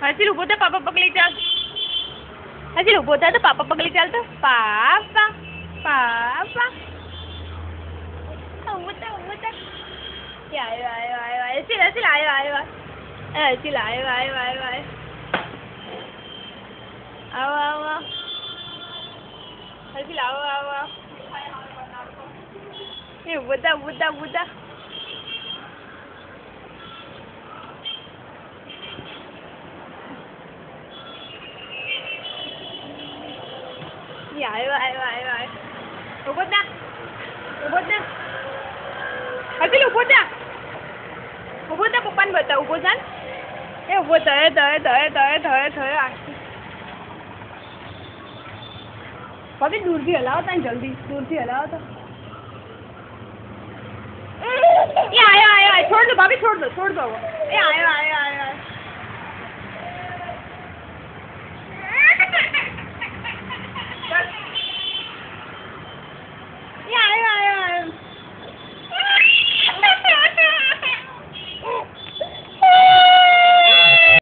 હજી ઊભો થા પાપા પગલી ચાલ. હજી ઊભો થા તો પાપા પગલી ચાલ તો. પાપા પાપા ઊભો થા. આયો. હજી આયો. હજી આયો. આવો. હજી આવો. એ બુદ્ધા. આયો. ઊભો થા. હજી ઊભો થા પપ્પાને બતાવ. ઊભો થા ને. એ ઊભો થયો. ભાભી દૂરથી હલાવો તા જલ્દી. દૂરથી હલાવો તો. એ આયો. છોડ દો ભાભી, છોડ દો. એ આયો.